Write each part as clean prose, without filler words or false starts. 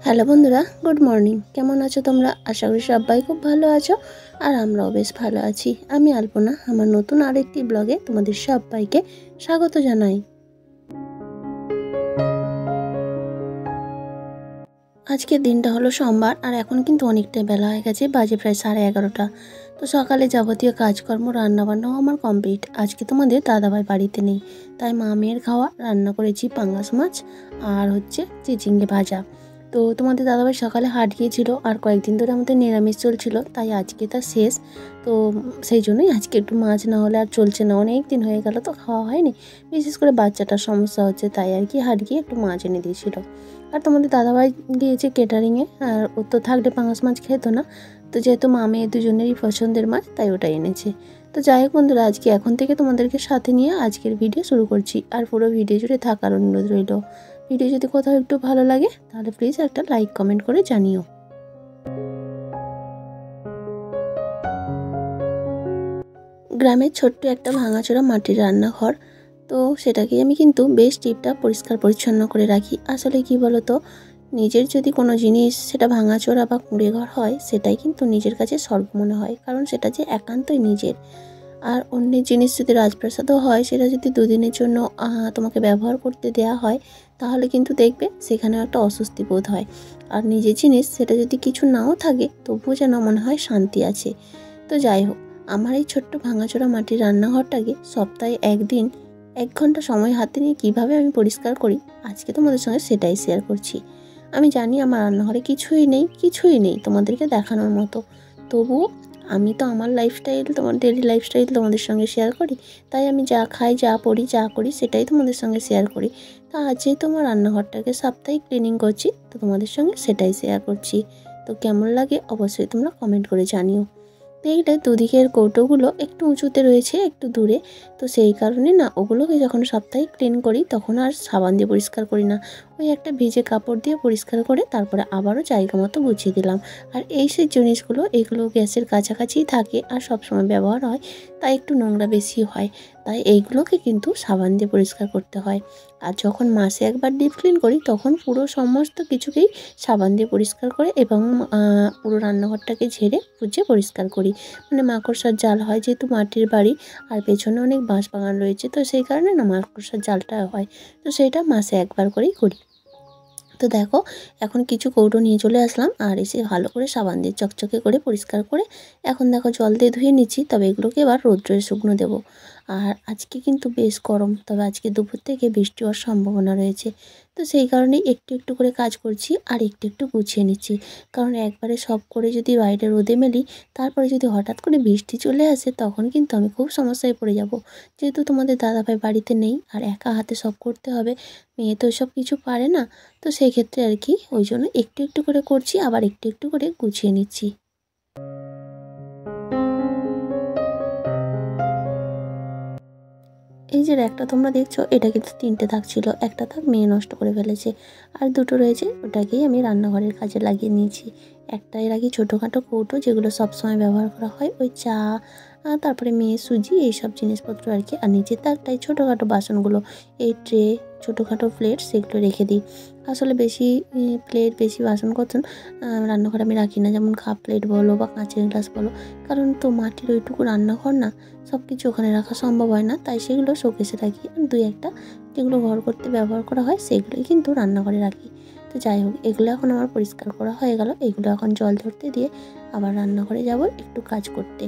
Hello বন্ধুরা, good morning. কেমন আছো তোমরা? আশা করি সবাই খুব ভালো আছো আর আমরাও বেশ ভালো আছি। আমি আলপনা, আমার নতুন আরেকটি ব্লগে তোমাদের সবাইকে স্বাগত জানাই। আজকের দিনটা হলো সোমবার আর এখন কিন্তু অনেকটাই বেলা হয়ে গেছে, বাজে প্রায় 11:30। তো সকালে যাবতীয় কাজকর্ম রান্নাবান্নাও আমার কমপ্লিট। আজকে তোমাদের দাদাভাই বাড়িতে নেই, তাই মা মেয়ের খাওয়া রান্না করেছি পাঙ্গাস মাছ আর হচ্ছে চিচিঙ্গে ভাজা। তো তোমাদের দাদাভাই সকালে হাট গিয়েছিল আর কয়েকদিন ধরে আমাদের নিরামিষ চলছিল, তাই আজকে তার শেষ। তো সেই জন্যই আজকে একটু মাছ না হলে আর চলছে না, অনেক দিন হয়ে গেল তো খাওয়া হয়নি। বিশেষ করে বাচ্চাটার সমস্যা হচ্ছে, তাই আর কি হাট গিয়ে একটু মাছ এনে দিয়েছিল। আর তোমাদের দাদাভাই গিয়েছে কেটারিংয়ে, আর ও তো থাকলে পাঙাশ মাছ খেত না, তো যেহেতু মা মেয়ে দুজনেরই পছন্দের মাছ তাই ওটাই এনেছে। তো যাই হোক বন্ধুরা, আজকে এখন থেকে তোমাদেরকে সাথে নিয়ে আজকের ভিডিও শুরু করছি, আর পুরো ভিডিও জুড়ে থাকার অনুরোধ রইল। ভিডিও যদি কোথাও একটু ভালো লাগে তাহলে প্লিজ একটা লাইক কমেন্ট করে জানিও। গ্রামের ছোট্ট একটা ভাঙাচোরা মাটির রান্নাঘর, তো সেটাকে আমি কিন্তু বেশ টিপটাপ পরিষ্কার পরিচ্ছন্ন করে রাখি। আসলে কি বলতো, নিজের যদি কোনো জিনিস সেটা ভাঙাচোরা বা কুঁড়ে ঘর হয়, সেটাই কিন্তু নিজের কাছে স্বর্গ মনে হয়, কারণ সেটা যে একান্তই নিজের। আর অন্যের জিনিস যদি রাজপ্রাসাদও হয়, সেটা যদি দুদিনের জন্য তোমাকে ব্যবহার করতে দেয়া হয়, তাহলে কিন্তু দেখবে সেখানেও একটা অস্বস্তি বোধ হয়। আর নিজের জিনিস সেটা যদি কিছু নাও থাকে, তবুও যেন মনে হয় শান্তি আছে। তো যাই হোক, আমার এই ছোট্ট ভাঙাচোরা মাটির রান্নাঘরটাকে সপ্তাহে একদিন 1 ঘন্টা সময় হাতে নিয়ে কীভাবে আমি পরিষ্কার করি, আজকে তোমাদের সঙ্গে সেটাই শেয়ার করছি। আমি জানি আমার রান্নাঘরে কিছুই নেই তোমাদেরকে দেখানোর মতো, তবুও আমি তো আমার লাইফস্টাইল, তোমার ডেলি লাইফস্টাইল তোমাদের সঙ্গে শেয়ার করি। তাই আমি যা খাই, যা পড়ি, যা করি সেটাই তোমাদের সঙ্গে শেয়ার করি। তা আজ যেহেতু আমার রান্নাঘরটাকে সাপ্তাহিক ক্লিনিং করছি, তো তোমাদের সঙ্গে সেটাই শেয়ার করছি। তো কেমন লাগে অবশ্যই তোমরা কমেন্ট করে জানিও। দেখলে দুদিকের কৌটোগুলো একটু উঁচুতে রয়েছে, একটু দূরে। তো সেই কারণে না, ওগুলোকে যখন সাপ্তাহিক ক্লিন করি তখন আর সাবান দিয়ে পরিষ্কার করি না, ওই একটা ভিজে কাপড় দিয়ে পরিষ্কার করে তারপরে আবারও জায়গা মতো গুছিয়ে দিলাম। আর এই সেই জিনিসগুলো, এগুলো গ্যাসের কাছাকাছিই থাকে আর সবসময় ব্যবহার হয়, তাই একটু নোংরা বেশি হয়। তাই এইগুলোকে কিন্তু সাবান দিয়ে পরিষ্কার করতে হয়। আর যখন মাসে একবার ডিপ ক্লিন করি, তখন পুরো সমস্ত কিছুকেই সাবান দিয়ে পরিষ্কার করে এবং পুরো রান্নাঘরটাকে ঝেড়ে পুছে পরিষ্কার করি। মানে মাকড়সার জাল হয়, যেহেতু মাটির বাড়ি আর পেছনে অনেক বাঁশ বাগান রয়েছে, তো সেই কারণে না মাকড়সার জালটা হয়। তো সেটা মাসে একবার করেই করি। তো দেখো, এখন কিছু কৌটো নিয়ে চলে আসলাম আর এসে ভালো করে সাবান দিয়ে চকচকে করে পরিষ্কার করে এখন দেখো জল দিয়ে ধুয়ে নিচ্ছি। তবে এগুলোকে এবার রৌদ্রে শুকনো দেবো। আর আজকে কিন্তু বেশ গরম, তবে আজকে দুপুর থেকে বৃষ্টি হওয়ার সম্ভাবনা রয়েছে। তো সেই কারণেই একটু একটু করে কাজ করছি আর একটু একটু গুছিয়ে নিচ্ছি। কারণ একবারে সব করে যদি বাইরে রোদে মেলি, তারপরে যদি হঠাৎ করে বৃষ্টি চলে আসে, তখন কিন্তু আমি খুব সমস্যায় পড়ে যাব। যেহেতু তোমাদের দাদাভাই বাড়িতে নেই আর একা হাতে সব করতে হবে, মেয়ে তো সব কিছু পারে না। তো সেই ক্ষেত্রে আর কি, ওই জন্য একটু একটু করে করছি, আবার একটু একটু করে গুছিয়ে নিচ্ছি। এই যে র্যাকটা তোমরা দেখছো, এটা কিন্তু 3টে থাক ছিল, একটা থাক মেয়ে নষ্ট করে ফেলেছে। আর 2টো রয়েছে, ওটাকেই আমি রান্নাঘরের কাজে লাগিয়ে নিয়েছি। একটাই রাখি ছোটোখাটো কৌটো, যেগুলো সবসময় ব্যবহার করা হয়, ওই চা, তারপরে মেয়ে সুজি, এইসব জিনিসপত্র আর কি। আর নিচে তারটাই ছোটোখাটো বাসনগুলো, এই ট্রে, ছোটোখাটো প্লেট, সেগুলো রেখে দিই। আসলে বেশি প্লেট, বেশি বাসনকোসন রান্নাঘরে আমি রাখি না, যেমন কাপ প্লেট বলো বা কাঁচের গ্লাস বলো। কারণ তো মাটির ওইটুকু রান্নাঘর না, সব কিছু ওখানে রাখা সম্ভব হয় না, তাই সেগুলো শোকেসে রাখি। আর 2-1টা যেগুলো ঘর করতে ব্যবহার করা হয়, সেগুলোই কিন্তু রান্নাঘরে রাখি। তো যাই হোক, এগুলো এখন আমার পরিষ্কার করা হয়ে গেল। এগুলো এখন জল ধরতে দিয়ে আবার রান্নাঘরে যাব একটু কাজ করতে।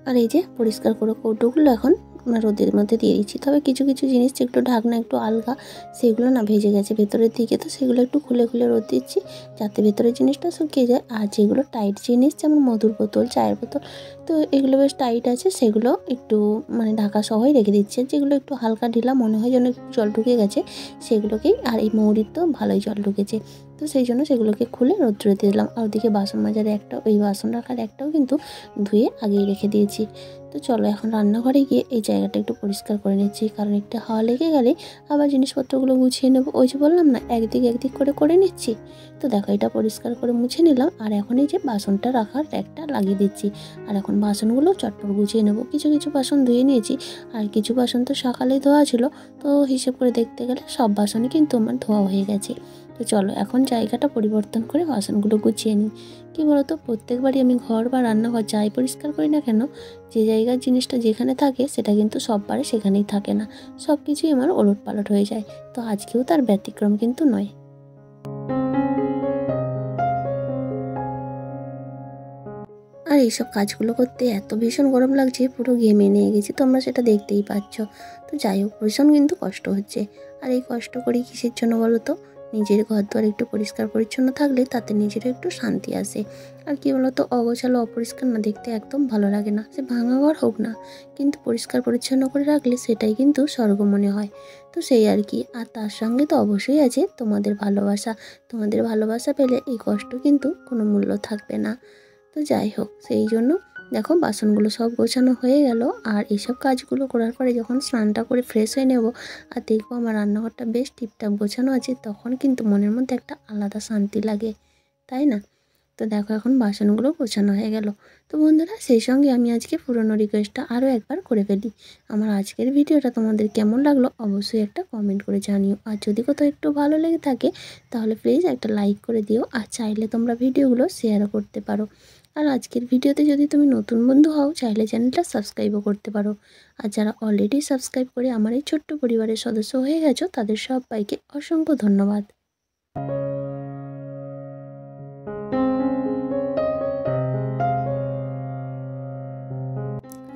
আর এই যে পরিষ্কার করে কৌটোগুলো এখন রোদের মধ্যে দিয়ে দিচ্ছি। তবে কিছু কিছু জিনিস যেগুলো ঢাকনা একটু আলগা, সেগুলো না ভেজে গেছে ভেতরের দিকে, তো সেগুলো একটু খুলে খুলে রোদ দিচ্ছি, যাতে ভেতরের জিনিসটা শুকিয়ে যায়। আর যেগুলো টাইট জিনিস, যেমন মধুর বোতল, চায়ের বোতল, তো এগুলো বেশ টাইট আছে, সেগুলো একটু মানে ঢাকা সহই রেখে দিচ্ছি। যেগুলো একটু হালকা ঢিলা মনে হয় যেন একটু জল ঢুকে গেছে, সেগুলোকেই, আর এই মৌরির তো ভালোই জল ঢুকেছে, তো সেই জন্য সেগুলোকে খুলে রৌদ্রে দিয়ে দিলাম। আর ওদিকে বাসন মাজার একটা ওই বাসন রাখার একটাও কিন্তু ধুয়ে আগেই রেখে দিয়েছি। তো চলো এখন রান্নাঘরে গিয়ে এই জায়গাটা একটু পরিষ্কার করে নিচ্ছি, কারণ একটু হাওয়া লেগে গেলে আবার জিনিসপত্রগুলো গুছিয়ে নেবো। ওই যে বললাম না, একদিক একদিক করে নিচ্ছি। তো দেখো এটা পরিষ্কার করে মুছে নিলাম। আর এখন এই যে বাসনটা রাখার র্যাকটা লাগিয়ে দিচ্ছি। আর এখন বাসনগুলো চটপট গুছিয়ে নেবো। কিছু কিছু বাসন ধুয়ে নিয়েছি, আর কিছু বাসন তো সকালেই ধোয়া ছিল। তো হিসেব করে দেখতে গেলে সব বাসনই কিন্তু আমার ধোয়া হয়ে গেছে। তো চলো এখন জায়গাটা পরিবর্তন করে বাসনগুলো গুছিয়ে নিই। কী বলতো, প্রত্যেকবারই আমি ঘর বা রান্নাঘর যাই পরিষ্কার করি না কেন, যে জায়গার জিনিসটা যেখানে থাকে সেটা কিন্তু সববারে সেখানেই থাকে না। সব কিছুই আমার ওলটপালট হয়ে যায়। তো আজকেও তার ব্যতিক্রম কিন্তু নয়। আর এইসব কাজগুলো করতে এত ভীষণ গরম লাগছে, পুরো ঘেমে নিয়ে গেছি, তোমরা সেটা দেখতেই পাচ্ছ। তো যাই হোক, ভীষণ কিন্তু কষ্ট হচ্ছে। আর এই কষ্ট করি কিসের জন্য বলো তো? নিজের ঘর দুয়ার একটু পরিষ্কার পরিচ্ছন্ন থাকলে তাতে নিজেরও একটু শান্তি আসে। আর কি বলতো, অগোছালো অপরিষ্কার না দেখতে একদম ভালো লাগে না, সে ভাঙা ঘর হোক না, কিন্তু পরিষ্কার পরিচ্ছন্ন করে রাখলে সেটাই কিন্তু স্বর্গ মনে হয়। তো সেই আর কি। আর তার সঙ্গে তো অবশ্যই আছে তোমাদের ভালোবাসা। তোমাদের ভালোবাসা পেলে এই কষ্ট কিন্তু কোনো মূল্য থাকবে না। তো যাই হোক, সেই জন্য দেখো বাসনগুলো সব গোছানো হয়ে গেল। আর এইসব কাজগুলো করার পরে যখন স্নানটা করে ফ্রেশ হয়ে নেব আর দেখবো আমার রান্নাঘরটা বেশ টিপটাপ গোছানো আছে, তখন কিন্তু মনের মধ্যে একটা আলাদা শান্তি লাগে, তাই না? তো দেখো এখন বাসনগুলো গোছানো হয়ে গেল। তো বন্ধুরা, সেই সঙ্গে আমি আজকে পুরনো রিকোয়েস্টটা আরও একবার করে ফেলি। আমার আজকের ভিডিওটা তোমাদের কেমন লাগলো অবশ্যই একটা কমেন্ট করে জানিও। আর যদি কোথাও একটু ভালো লেগে থাকে তাহলে প্লিজ একটা লাইক করে দিও। আর চাইলে তোমরা ভিডিওগুলো শেয়ারও করতে পারো। আর আজকের ভিডিওতে যদি তুমি নতুন বন্ধু হও, চাইলে চ্যানেলটা সাবস্ক্রাইবও করতে পারো। আর যারা অলরেডি সাবস্ক্রাইব করে আমার এই ছোট্ট পরিবারের সদস্য হয়ে গেছো, তাদের সবাইকে অসংখ্য ধন্যবাদ।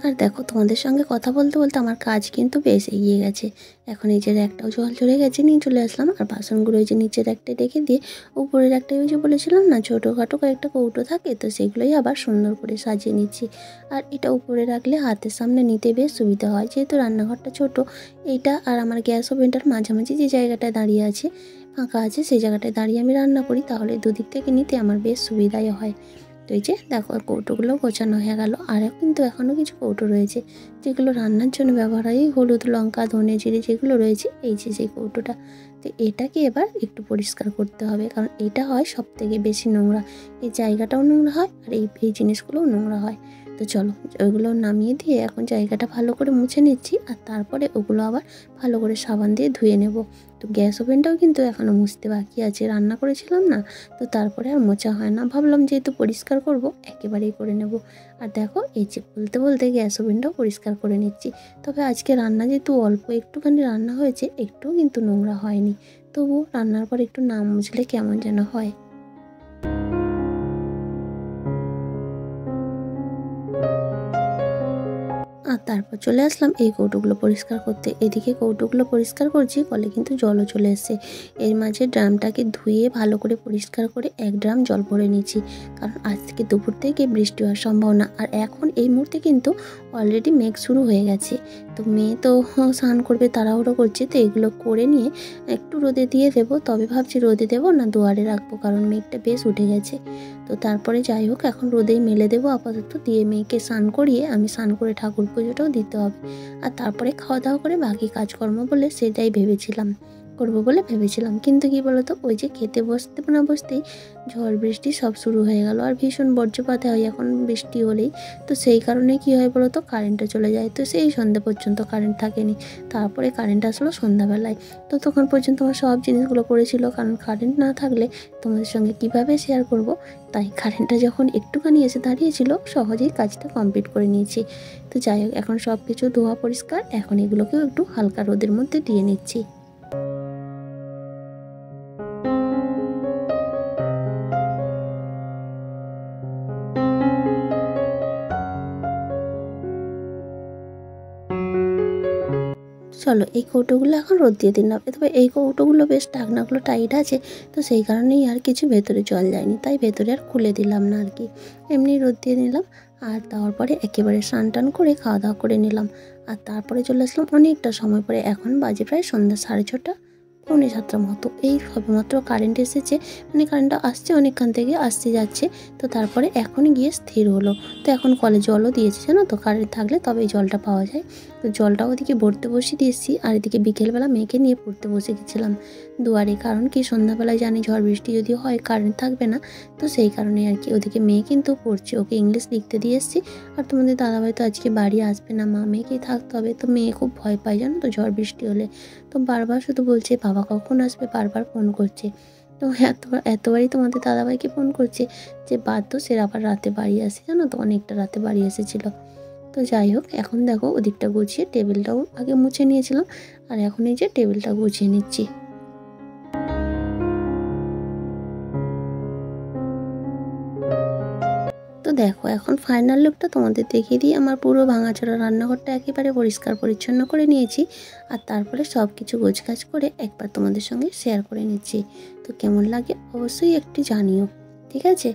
আর দেখো, তোমাদের সঙ্গে কথা বলতে বলতে আমার কাজ কিন্তু বেশ এগিয়ে গেছে। এখন এই যে একটাও জল চলে গেছে, নিয়ে চলে আসলাম। আর বাসনগুলো ওই যে নিচের একটা রেখে দিয়ে উপরের একটা ওই যে বলেছিলাম না ছোটোখাটো কয়েকটা কৌটো থাকে, তো সেগুলোই আবার সুন্দর করে সাজিয়ে নিচ্ছি। আর এটা উপরে রাখলে হাতের সামনে নিতে বেশ সুবিধা হয়, যেহেতু রান্নাঘরটা ছোট। এইটা আর আমার গ্যাস ওভেনটার মাঝামাঝি যে জায়গাটায় দাঁড়িয়ে আছে, ফাঁকা আছে, সেই জায়গাটায় দাঁড়িয়ে আমি রান্না করি, তাহলে দুদিক থেকে নিতে আমার বেশ সুবিধাই হয়। তো এই যে দেখো কৌটোগুলো গোছানো হয়ে গেল। আর কিন্তু এখনও কিছু কৌটো রয়েছে যেগুলো রান্নার জন্য ব্যবহার হয়, এই হলুদ লঙ্কা ধনে জিরে যেগুলো রয়েছে, এই যে সেই কৌটোটা। তো এটাকে এবার একটু পরিষ্কার করতে হবে, কারণ এটা হয় সব থেকে বেশি নোংরা। এই জায়গাটাও নোংরা হয় আর এই জিনিসগুলোও নোংরা হয়। তো চলো ওইগুলো নামিয়ে দিয়ে এখন জায়গাটা ভালো করে মুছে নিচ্ছি। আর তারপরে ওগুলো আবার ভালো করে সাবান দিয়ে ধুয়ে নেব। তো গ্যাস ওভেনটাও কিন্তু এখনও মুছতে বাকি আছে, রান্না করেছিলাম না, তো তারপরে আর মোছা হয় না, ভাবলাম যেহেতু পরিষ্কার করব একেবারেই করে নেব। আর দেখো এই যে বলতে বলতে গ্যাস ওভেনটাও পরিষ্কার করে নিচ্ছি। তবে আজকে রান্না যেহেতু অল্প একটুখানি রান্না হয়েছে, একটুও কিন্তু নোংরা হয়নি। তবু রান্নার পর একটু না মুছলে কেমন যেন হয়। আর তারপর চলে আসলাম এই কৌটোগুলো পরিষ্কার করতে। এদিকে কৌটোগুলো পরিষ্কার করছি, কলে কিন্তু জলও চলে এসেছে। এর মাঝে ড্রামটাকে ধুয়ে ভালো করে পরিষ্কার করে এক ড্রাম জল ভরে নিচ্ছি, কারণ আজ থেকে দুপুর থেকে বৃষ্টি হওয়ার সম্ভাবনা। আর এখন এই মুহূর্তে কিন্তু অলরেডি মেঘ শুরু হয়ে গেছে। তো মেয়ে তো স্নান করবে, তাড়াহুড়ো করছে। তো এগুলো করে নিয়ে একটু রোদে দিয়ে দেবো, তবে ভাবছি রোদে দেবো না দুয়ারে রাখবো, কারণ মেঘটা বেশ উঠে গেছে। তো তারপরে যাই হোক এখন রোদেই মেলে দেবো আপাতত, দিয়ে মেয়েকে স্নান করিয়ে আমি স্নান করে ঠাকুর পুজোটাও দিতে হবে। আর তারপরে খাওয়া দাওয়া করে বাকি কাজকর্ম বলে সেটাই ভেবেছিলাম। কিন্তু কি বলতো, ওই যে খেতে বসতে না বসতেই ঝড় বৃষ্টি সব শুরু হয়ে গেল। আর ভীষণ বজ্রপাত হয় এখন বৃষ্টি হলেই। তো সেই কারণে কি হয় বলতো, কারেন্টটা চলে যায়। তো সেই সন্ধ্যা পর্যন্ত কারেন্ট থাকেনি, তারপরে কারেন্ট আসলো সন্ধ্যাবেলায়। তো তখন পর্যন্ত আমার সব জিনিসগুলো পড়েছিল, কারণ কারেন্ট না থাকলে তোমাদের সঙ্গে কিভাবে শেয়ার করব। তাই কারেন্টটা যখন একটুখানি এসে দাঁড়িয়েছিল, সহজেই কাজটা কমপ্লিট করে নিয়েছি। তো যাই হোক এখন সব কিছু ধোয়া পরিষ্কার, এখন এগুলোকেও একটু হালকা রোদের মধ্যে দিয়ে নিচ্ছি। চলো এই কৌটোগুলো এখন রোদ দিয়ে দিলাম। তবে এই কৌটোগুলো বেশ ঢাকনাগুলো টাইট আছে, তো সেই কারণেই আর কিছু ভেতরে জল যায়নি, তাই ভেতরে আর খুলে দিলাম না আর কি, এমনি রোদ দিয়ে নিলাম। আর তারপরে একেবারে স্নান টান করে খাওয়া দাওয়া করে নিলাম। আর তারপরে চলে আসলাম অনেকটা সময় পরে, এখন বাজে প্রায় সন্ধ্যা 6:30। 6:45 মতো। এই সবেমাত্র কারেন্ট এসেছে, মানে কারেন্টটা আসছে অনেকক্ষণ থেকে, আসতে যাচ্ছে। তো তারপরে এখনই গিয়ে স্থির হলো। তো এখন কলে জলও দিয়েছে, জানো তো, কারেন্ট থাকলে তবেই জলটা পাওয়া যায়। তো জলটাও ওদিকে ভরতে বসিয়ে দিয়েছি, আর এদিকে বিকেলবেলা মেয়েকে নিয়ে পড়তে বসে গেছিলাম দুয়ারে। কারণ কি, সন্ধ্যাবেলায় জানি ঝড় বৃষ্টি যদি হয় কারেন্ট থাকবে না, তো সেই কারণে আর কি। ওদিকে মেয়ে কিন্তু পড়ছে, ওকে ইংলিশ লিখতে দিয়ে এসেছি। আর তোমাদের দাদাভাই তো আজকে বাড়ি আসবে না, মা মেয়েকেই থাকতে হবে। তো মেয়ে খুব ভয় পায়, জানো তো, ঝড় বৃষ্টি হলে। তো বারবার শুধু বলছে বাবা কখন আসবে, বারবার ফোন করছে। তো এতবারই তোমাদের দাদাভাইকে ফোন করছে যে বাধ্য সে আবার রাতে বাড়ি আসে, জানো তো, অনেকটা রাতে বাড়ি এসেছিল। তো যাই হোক, এখন দেখো ওদিকটা গুছিয়ে টেবিলটাও আগে মুছে নিয়েছিলাম, আর এখন এই যে টেবিলটা গুছিয়ে নিচ্ছি। তো দেখো এখন ফাইনাল লুকটা তোমাদের দেখিয়ে দিই। আমার পুরো ভাঙাচোরা রান্নাঘরটা একেবারে পরিষ্কার পরিচ্ছন্ন করে নিয়েছি, আর তারপরে সব কিছু গোছগাছ করে একবার তোমাদের সঙ্গে শেয়ার করে নিচ্ছি। তো কেমন লাগে অবশ্যই একটু জানিও, ঠিক আছে।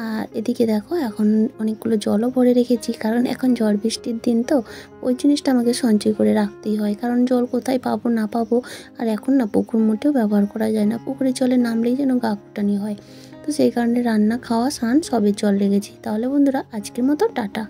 আর এদিকে দেখো এখন অনেকগুলো জলও ভরে রেখেছি, কারণ এখন ঝড় বৃষ্টির দিন, তো ওই জিনিসটা আমাকে সঞ্চয় করে রাখতেই হয়। কারণ জল কোথায় পাবো না পাবো, আর এখন না পুকুর মোটেও ব্যবহার করা যায় না, পুকুরের জলে নামলেই যেন গা কুটানি হয়। তো সেই কারণে রান্না, খাওয়া, স্নান সবের জল লেগেছি। তাহলে বন্ধুরা আজকের মতো টাটা।